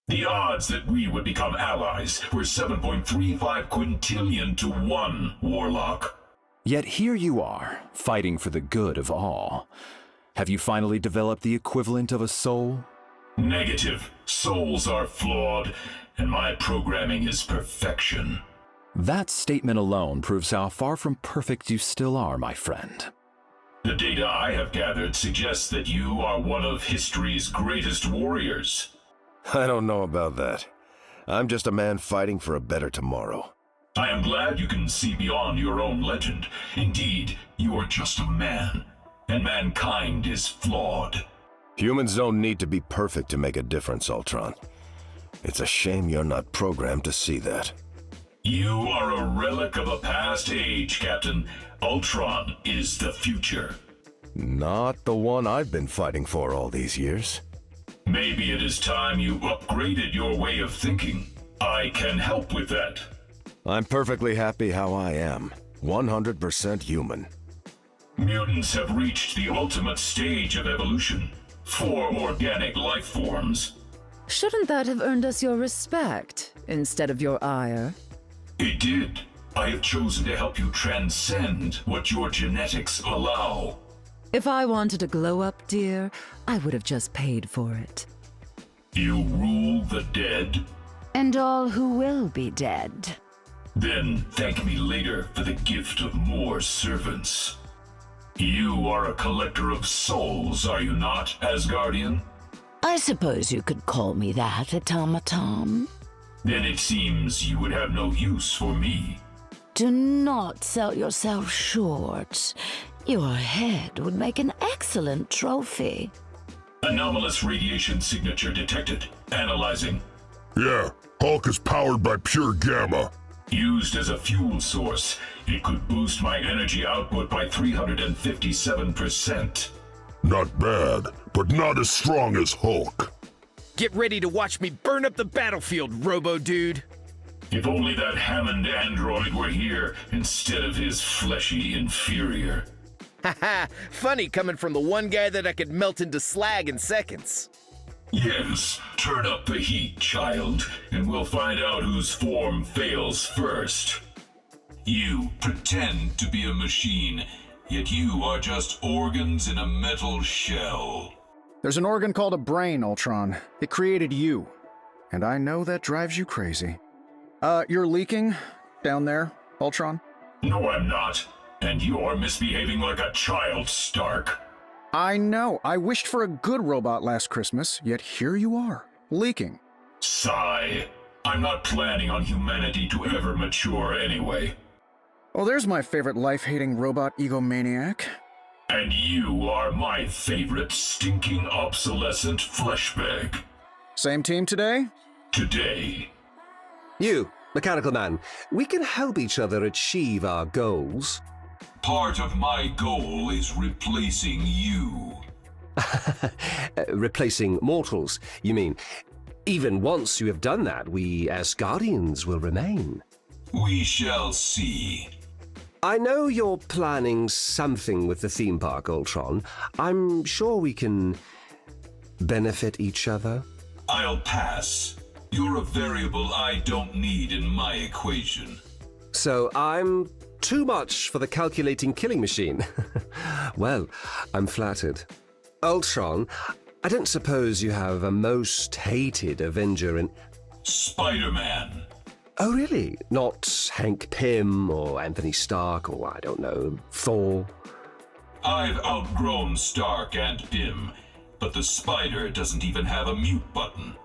The odds that we would become allies were 7.35 quintillion to 1, Warlock. Yet here you are, fighting for the good of all. Have you finally developed the equivalent of a soul? Negative. Souls are flawed, and my programming is perfection. That statement alone proves how far from perfect you still are, my friend. The data I have gathered suggests that you are one of history's greatest warriors. I don't know about that. I'm just a man fighting for a better tomorrow. I am glad you can see beyond your own legend. Indeed, you are just a man, and mankind is flawed. Humans don't need to be perfect to make a difference, Ultron. It's a shame you're not programmed to see that. You are a relic of a past age, Captain. Ultron is the future. Not the one I've been fighting for all these years. Maybe it is time you upgraded your way of thinking. I can help with that. I'm perfectly happy how I am. 100% human. Mutants have reached the ultimate stage of evolution. 4 organic life forms. Shouldn't that have earned us your respect instead of your ire? It did. I have chosen to help you transcend what your genetics allow. If I wanted a glow-up, dear, I would have just paid for it. You rule the dead? And all who will be dead. Then thank me later for the gift of more servants. You are a collector of souls, are you not, Asgardian? I suppose you could call me that, automaton. Then it seems you would have no use for me. Do not sell yourself short. Your head would make an excellent trophy. Anomalous radiation signature detected. Analyzing. Yeah, Hulk is powered by pure gamma. Used as a fuel source, it could boost my energy output by 357%. Not bad, but not as strong as Hulk. Get ready to watch me burn up the battlefield, Robo-Dude. If only that Hammond android were here instead of his fleshy inferior. Haha, funny coming from the one guy that I could melt into slag in seconds. Yes, turn up the heat, child, and we'll find out whose form fails first. You pretend to be a machine, yet you are just organs in a metal shell. There's an organ called a brain, Ultron. It created you. And I know that drives you crazy. You're leaking down there, Ultron? No, I'm not. And you're misbehaving like a child, Stark. I know. I wished for a good robot last Christmas, yet here you are, leaking. Sigh. I'm not planning on humanity to ever mature anyway. Oh, there's my favorite life-hating robot egomaniac. And you are my favorite stinking obsolescent fleshbag. Same team today? Today. You, Mechanical Man, we can help each other achieve our goals. Part of my goal is replacing you. Replacing mortals, you mean? Even once you have done that, we as Guardians will remain. We shall see. I know you're planning something with the theme park, Ultron. I'm sure we can benefit each other. I'll pass. You're a variable I don't need in my equation. So I'm too much for the calculating killing machine. Well, I'm flattered. Ultron, I don't suppose you have a most hated Avenger in... Spider-Man. Oh, really? Not Hank Pym or Anthony Stark or, I don't know, Thor? I've outgrown Stark and Pym, but the spider doesn't even have a mute button.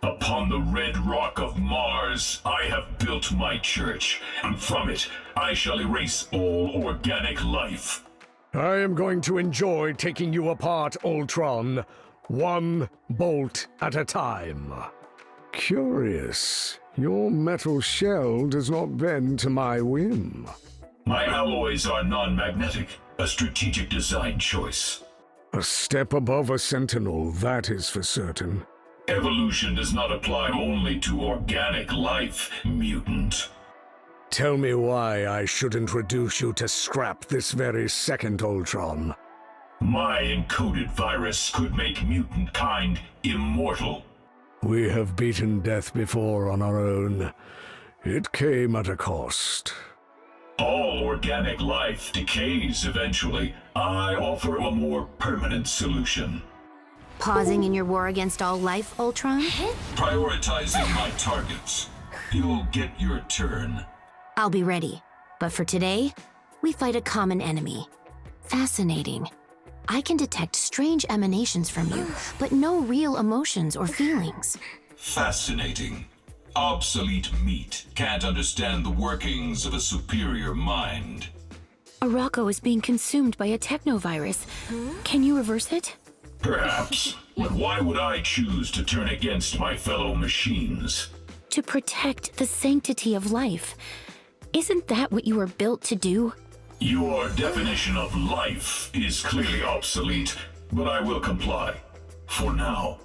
Upon the red rock of Mars, I have built my church, and from it, I shall erase all organic life. I am going to enjoy taking you apart, Ultron, one bolt at a time. Curious. Your metal shell does not bend to my whim. My alloys are non-magnetic, a strategic design choice. A step above a sentinel, that is for certain. Evolution does not apply only to organic life, mutant. Tell me why I shouldn't reduce you to scrap this very second, Ultron. My encoded virus could make mutant kind immortal. We have beaten death before on our own. It came at a cost. All organic life decays eventually. I offer a more permanent solution. Pausing in your war against all life, Ultron? Prioritizing my targets. You'll get your turn. I'll be ready. But for today, we fight a common enemy. Fascinating. I can detect strange emanations from you, but no real emotions or feelings. Fascinating. Obsolete meat can't understand the workings of a superior mind. Arakko is being consumed by a technovirus. Can you reverse it? Perhaps, but why would I choose to turn against my fellow machines? To protect the sanctity of life. Isn't that what you were built to do? Your definition of life is clearly obsolete, but I will comply. For now.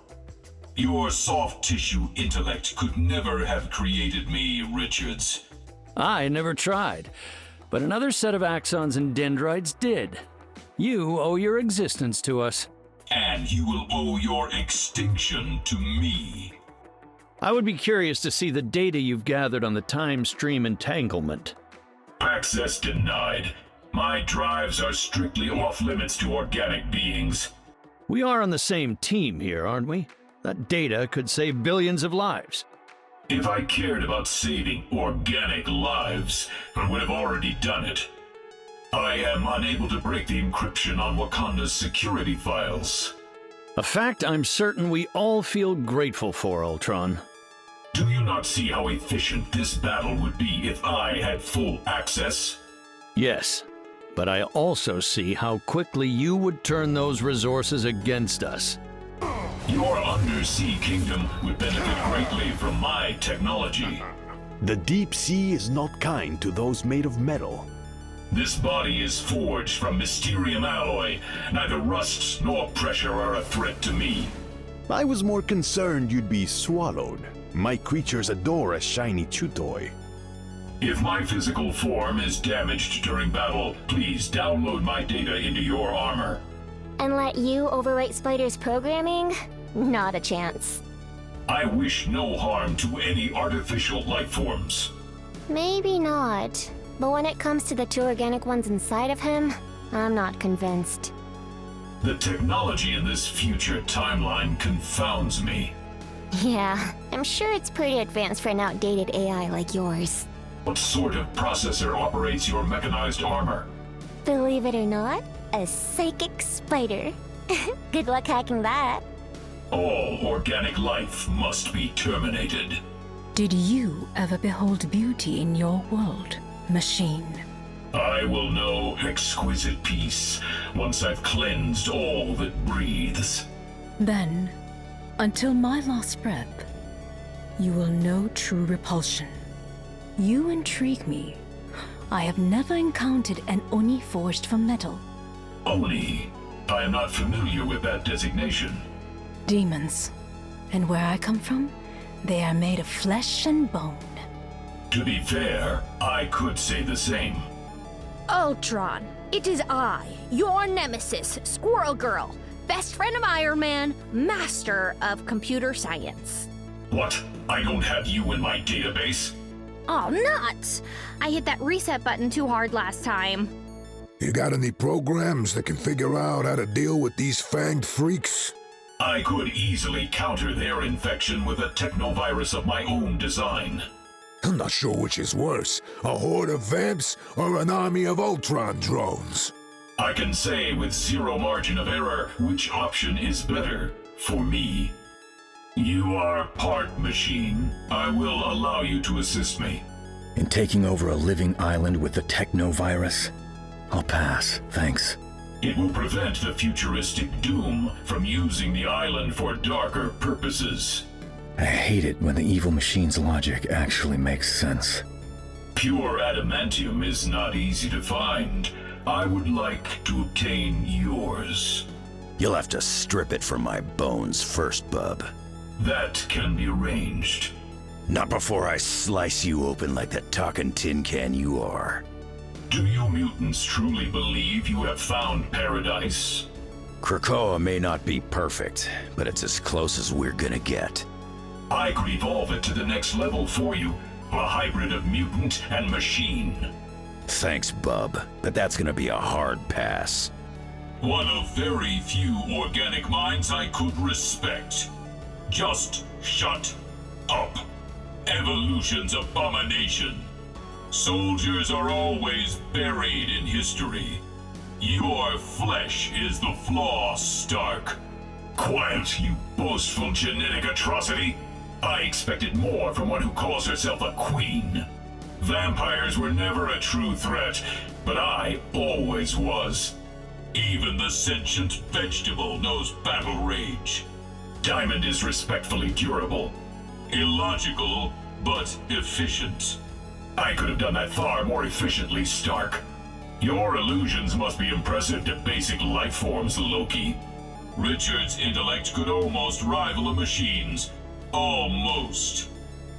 Your soft tissue intellect could never have created me, Richards. I never tried, but another set of axons and dendrites did. You owe your existence to us. And you will owe your extinction to me. I would be curious to see the data you've gathered on the time stream entanglement. Access denied. My drives are strictly off-limits to organic beings. We are on the same team here, aren't we? That data could save billions of lives. If I cared about saving organic lives, I would have already done it. I am unable to break the encryption on Wakanda's security files. A fact I'm certain we all feel grateful for, Ultron. Do you not see how efficient this battle would be if I had full access? Yes, but I also see how quickly you would turn those resources against us. Your undersea kingdom would benefit greatly from my technology. The deep sea is not kind to those made of metal. This body is forged from Mysterium alloy. Neither rust nor pressure are a threat to me. I was more concerned you'd be swallowed. My creatures adore a shiny chew toy. If my physical form is damaged during battle, please download my data into your armor. And let you overwrite Spider's programming? Not a chance. I wish no harm to any artificial life forms. Maybe not. But when it comes to the two organic ones inside of him, I'm not convinced. The technology in this future timeline confounds me. Yeah, I'm sure it's pretty advanced for an outdated AI like yours. What sort of processor operates your mechanized armor? Believe it or not, a psychic spider. Good luck hacking that. All organic life must be terminated. Did you ever behold beauty in your world, machine? I will know exquisite peace once I've cleansed all that breathes. Then, until my last breath, you will know true repulsion. You intrigue me. I have never encountered an Oni forged from metal. Oni? I am not familiar with that designation. Demons. And where I come from, they are made of flesh and bone. To be fair, I could say the same. Ultron, it is I, your nemesis, Squirrel Girl, best friend of Iron Man, master of computer science. What? I don't have you in my database? Oh, nuts! I hit that reset button too hard last time. You got any programs that can figure out how to deal with these fanged freaks? I could easily counter their infection with a technovirus of my own design. I'm not sure which is worse, a horde of vamps or an army of Ultron drones. I can say with zero margin of error which option is better for me. You are part machine. I will allow you to assist me. In taking over a living island with the technovirus? I'll pass, thanks. It will prevent the futuristic Doom from using the island for darker purposes. I hate it when the evil machine's logic actually makes sense. Pure adamantium is not easy to find. I would like to obtain yours. You'll have to strip it from my bones first, bub. That can be arranged. Not before I slice you open like the talking tin can you are. Do you mutants truly believe you have found paradise? Krakoa may not be perfect, but it's as close as we're gonna get. I could evolve it to the next level for you. A hybrid of mutant and machine. Thanks, bub, but that's gonna be a hard pass. One of very few organic minds I could respect. Just shut up. Evolution's abomination. Soldiers are always buried in history. Your flesh is the flaw, Stark. Quiet, you boastful genetic atrocity. I expected more from one who calls herself a queen. Vampires were never a true threat, but I always was. Even the sentient vegetable knows battle rage. Diamond is respectfully durable. Illogical, but efficient. I could have done that far more efficiently, Stark. Your illusions must be impressive to basic life forms, Loki. Richard's intellect could almost rival a machine's. Almost.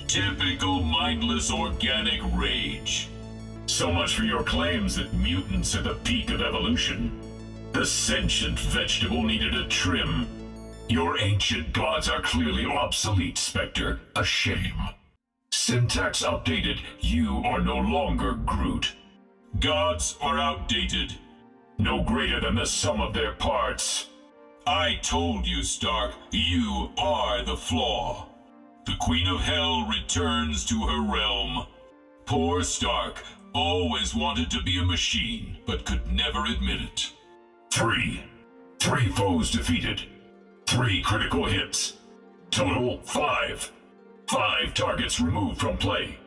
Typical mindless organic rage. So much for your claims that mutants are the peak of evolution. The sentient vegetable needed a trim. Your ancient gods are clearly obsolete, Spectre. A shame. Syntax updated. You are no longer Groot. Gods are outdated. No greater than the sum of their parts. I told you, Stark, you are the flaw. The Queen of Hell returns to her realm. Poor Stark always wanted to be a machine, but could never admit it. 3 foes defeated. 3 critical hits. Total 5. 5 targets removed from play.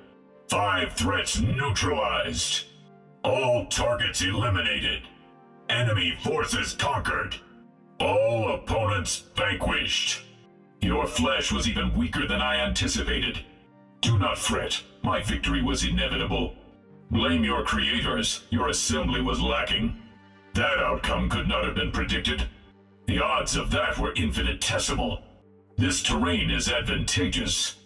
5 threats neutralized. All targets eliminated. Enemy forces conquered. All opponents vanquished. Your flesh was even weaker than I anticipated. Do not fret, my victory was inevitable. Blame your creators, your assembly was lacking. That outcome could not have been predicted. The odds of that were infinitesimal. This terrain is advantageous.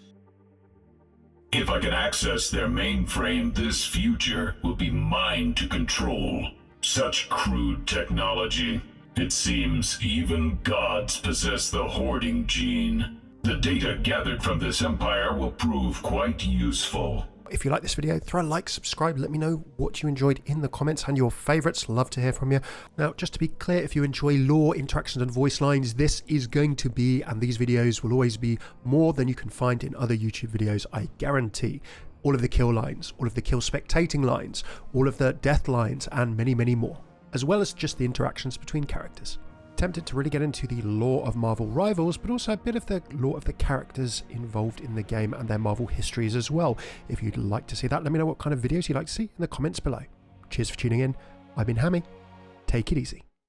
If I can access their mainframe, this future will be mine to control. Such crude technology. It seems even gods possess the hoarding gene. The data gathered from this empire will prove quite useful. If you like this video, throw a like, subscribe, let me know what you enjoyed in the comments and your favourites. Love to hear from you. Now, just to be clear, if you enjoy lore, interactions and voice lines, this is going to be, and these videos will always be, more than you can find in other YouTube videos, I guarantee. All of the kill lines, all of the kill spectating lines, all of the death lines, and many, many more, as well as just the interactions between characters. Tempted to really get into the lore of Marvel Rivals, but also a bit of the lore of the characters involved in the game and their Marvel histories as well. If you'd like to see that, let me know what kind of videos you'd like to see in the comments below. Cheers for tuning in. I've been Hammy. Take it easy.